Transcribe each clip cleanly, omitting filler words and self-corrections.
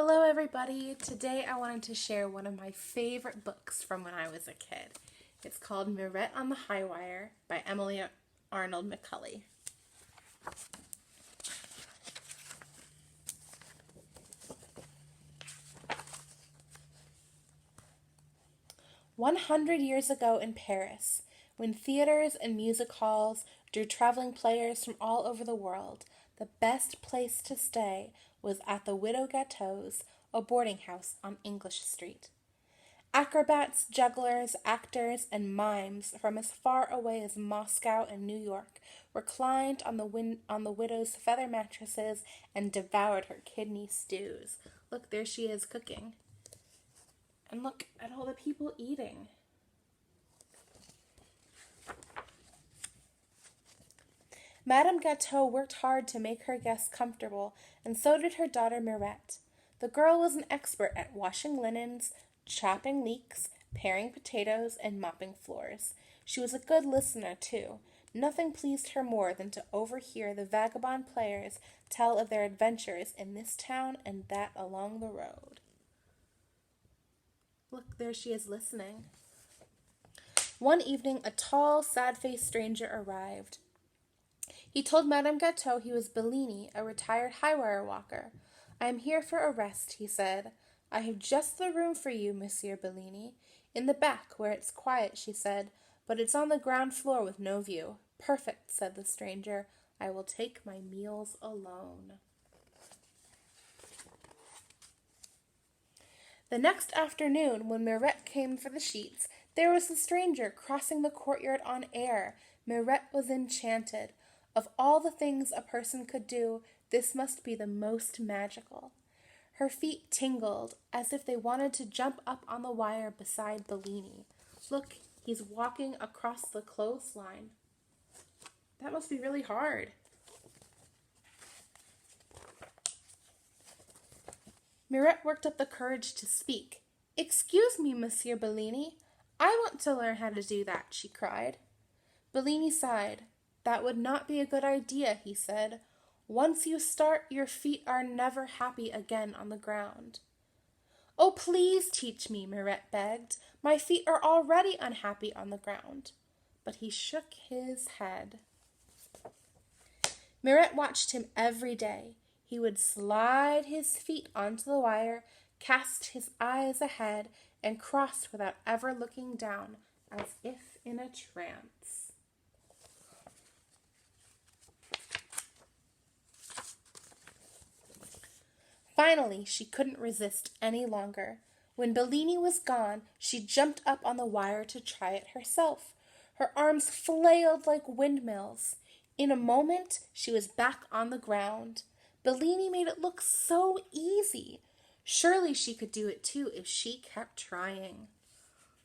Hello everybody! Today I wanted to share one of my favorite books from when I was a kid. It's called Mirette on the Highwire by Arnold McCully. "100 years ago in Paris, when theaters and music halls drew traveling players from all over the world, the best place to stay was at the Widow Gâteau's, a boarding house on English Street. Acrobats, jugglers, actors, and mimes from as far away as Moscow and New York reclined on the widow's feather mattresses and devoured her kidney stews. Look, there she is cooking. And look at all the people eating. Madame Gâteau worked hard to make her guests comfortable, and so did her daughter Mirette. The girl was an expert at washing linens, chopping leeks, paring potatoes, and mopping floors. She was a good listener, too. Nothing pleased her more than to overhear the vagabond players tell of their adventures in this town and that along the road. Look, there she is listening. One evening, a tall, sad-faced stranger arrived. He told Madame Gâteau he was Bellini, a retired Highwire walker. "I am here for a rest," he said. "I have just the room for you, Monsieur Bellini." "In the back, where it's quiet," she said, "but it's on the ground floor with no view." "Perfect," said the stranger. "I will take my meals alone." The next afternoon, when Mirette came for the sheets, there was the stranger crossing the courtyard on air. Mirette was enchanted. Of all the things a person could do, this must be the most magical. Her feet tingled, as if they wanted to jump up on the wire beside Bellini. Look, he's walking across the clothesline. That must be really hard. Mirette worked up the courage to speak. "Excuse me, Monsieur Bellini. I want to learn how to do that," she cried. Bellini sighed. "That would not be a good idea," he said. "Once you start, your feet are never happy again on the ground." "Oh, please teach me," Mirette begged. "My feet are already unhappy on the ground." But he shook his head. Mirette watched him every day. He would slide his feet onto the wire, cast his eyes ahead, and cross without ever looking down, as if in a trance. Finally, she couldn't resist any longer. When Bellini was gone, she jumped up on the wire to try it herself. Her arms flailed like windmills. In a moment, she was back on the ground. Bellini made it look so easy. Surely she could do it too if she kept trying.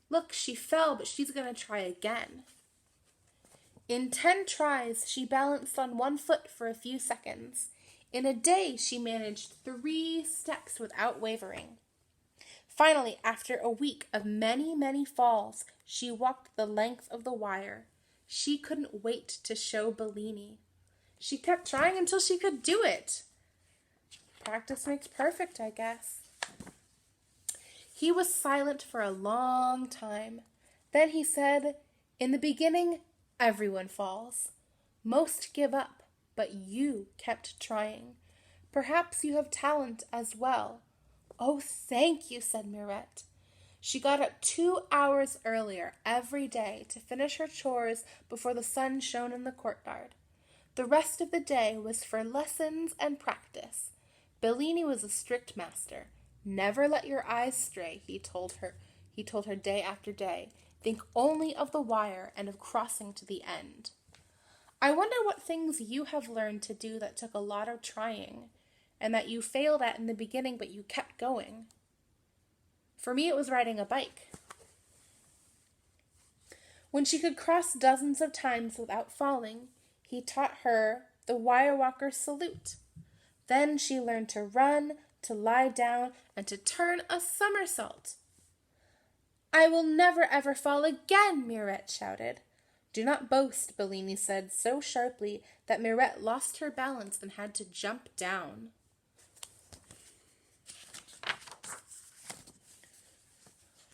Look, she fell, but she's going to try again. In 10 tries, she balanced on one foot for a few seconds. In a day, she managed 3 steps without wavering. Finally, after a week of many, many falls, she walked the length of the wire. She couldn't wait to show Bellini. She kept trying until she could do it. Practice makes perfect, I guess. He was silent for a long time. Then he said, "In the beginning, everyone falls. Most give up, but you kept trying. Perhaps you have talent as well." "Oh, thank you," said Mirette. She got up 2 hours earlier every day to finish her chores before the sun shone in the courtyard. The rest of the day was for lessons and practice. Bellini was a strict master. "Never let your eyes stray," he told her day after day. "Think only of the wire and of crossing to the end." I wonder what things you have learned to do that took a lot of trying, and that you failed at in the beginning, but you kept going. For me, it was riding a bike. When she could cross dozens of times without falling, he taught her the wire walker's salute. Then she learned to run, to lie down, and to turn a somersault. "I will never ever fall again," Mirette shouted. "Do not boast," Bellini said so sharply that Mirette lost her balance and had to jump down.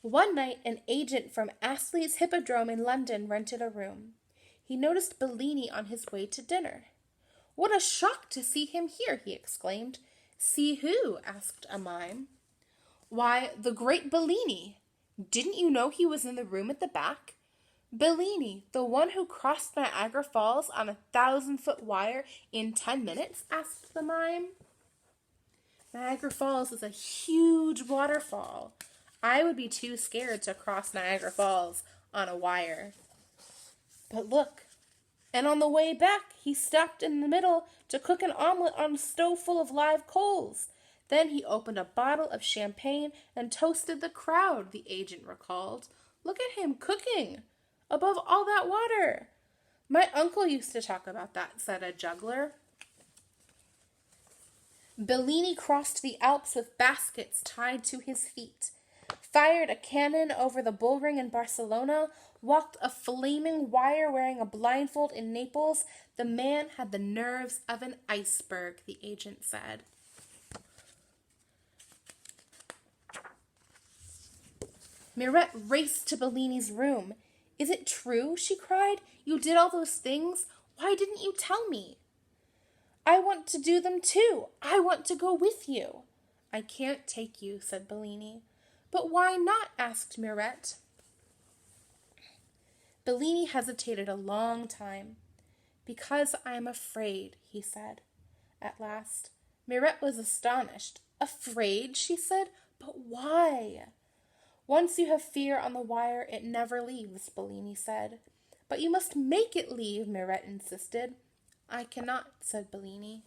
One night, an agent from Astley's Hippodrome in London rented a room. He noticed Bellini on his way to dinner. "What a shock to see him here!" he exclaimed. "See who?" asked a mime. "Why, the great Bellini. Didn't you know he was in the room at the back?" "Bellini, the one who crossed Niagara Falls on a 1,000-foot wire in 10 minutes?" asked the mime. Niagara Falls is a huge waterfall. I would be too scared to cross Niagara Falls on a wire. But look, and on the way back, he stopped in the middle to cook an omelet on a stove full of live coals. Then he opened a bottle of champagne and toasted the crowd, the agent recalled. "Look at him cooking, above all that water." "My uncle used to talk about that," said a juggler. Bellini crossed the Alps with baskets tied to his feet, fired a cannon over the bullring in Barcelona, walked a flaming wire wearing a blindfold in Naples. The man had the nerves of an iceberg, the agent said. Mirette raced to Bellini's room. "Is it true?" she cried. "You did all those things? Why didn't you tell me?" "I want to do them too. I want to go with you." "I can't take you," said Bellini. "But why not?" asked Mirette. Bellini hesitated a long time. "Because I am afraid," he said. At last, Mirette was astonished. "Afraid?" she said. "But why?" "Once you have fear on the wire, it never leaves," Bellini said. "But you must make it leave," Mirette insisted. "I cannot," said Bellini.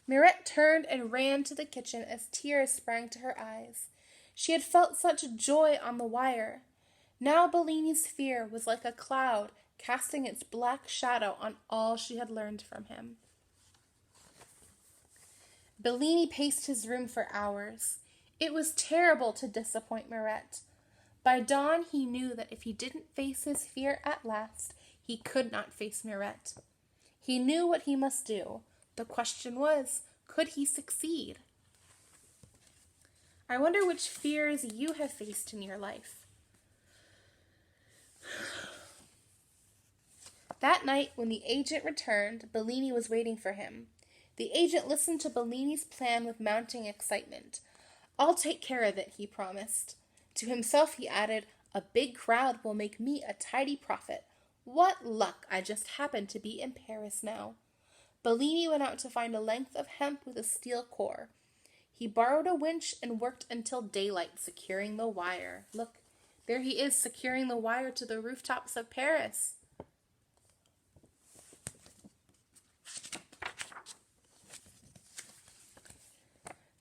Mirette turned and ran to the kitchen as tears sprang to her eyes. She had felt such joy on the wire. Now Bellini's fear was like a cloud casting its black shadow on all she had learned from him. Bellini paced his room for hours. It was terrible to disappoint Mirette. By dawn he knew that if he didn't face his fear at last, he could not face Mirette. He knew what he must do. The question was, could he succeed? I wonder which fears you have faced in your life. That night, when the agent returned, Bellini was waiting for him. The agent listened to Bellini's plan with mounting excitement. "I'll take care of it," he promised. To himself he added, "A big crowd will make me a tidy profit. What luck! I just happen to be in Paris now." Bellini went out to find a length of hemp with a steel core. He borrowed a winch and worked until daylight, securing the wire. Look, there he is, securing the wire to the rooftops of Paris.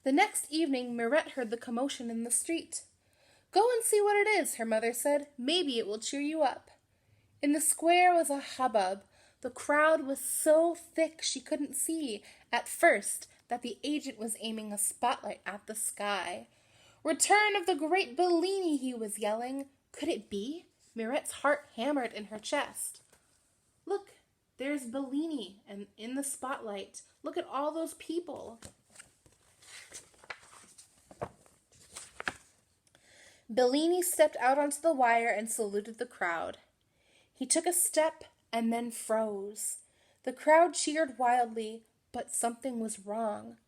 The next evening, Mirette heard the commotion in the street. "Go and see what it is," her mother said. "Maybe it will cheer you up." In the square was a hubbub. The crowd was so thick she couldn't see, at first, that the agent was aiming a spotlight at the sky. "Return of the great Bellini," he was yelling. Could it be? Mirette's heart hammered in her chest. "Look, there's Bellini, and in the spotlight. Look at all those people." Bellini stepped out onto the wire and saluted the crowd. He took a step and then froze. The crowd cheered wildly, but something was wrong.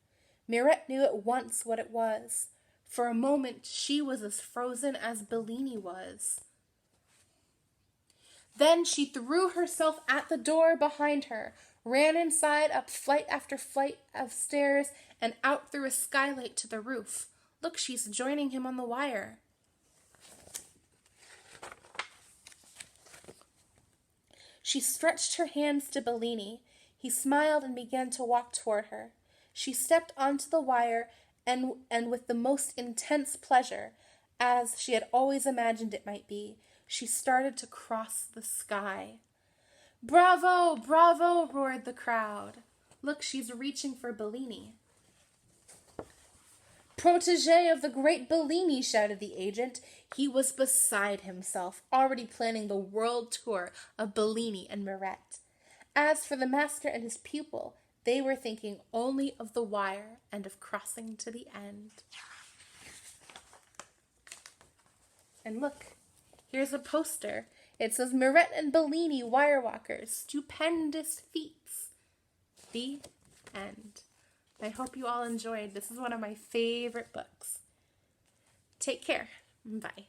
Mirette knew at once what it was. For a moment, she was as frozen as Bellini was. Then she threw herself at the door behind her, ran inside up flight after flight of stairs, and out through a skylight to the roof. Look, she's joining him on the wire. She stretched her hands to Bellini. He smiled and began to walk toward her. She stepped onto the wire, and with the most intense pleasure, as she had always imagined it might be, she started to cross the sky. "Bravo! Bravo!" roared the crowd. "Look, she's reaching for Bellini." "Protégé of the great Bellini," shouted the agent. He was beside himself, already planning the world tour of Bellini and Mirette. As for the master and his pupil, They were thinking only of the wire and of crossing to the end. And look, here's a poster. It says Mirette and Bellini Wire Walkers, Stupendous Feats. The end. I hope you all enjoyed. This is one of my favorite books. Take care. Bye.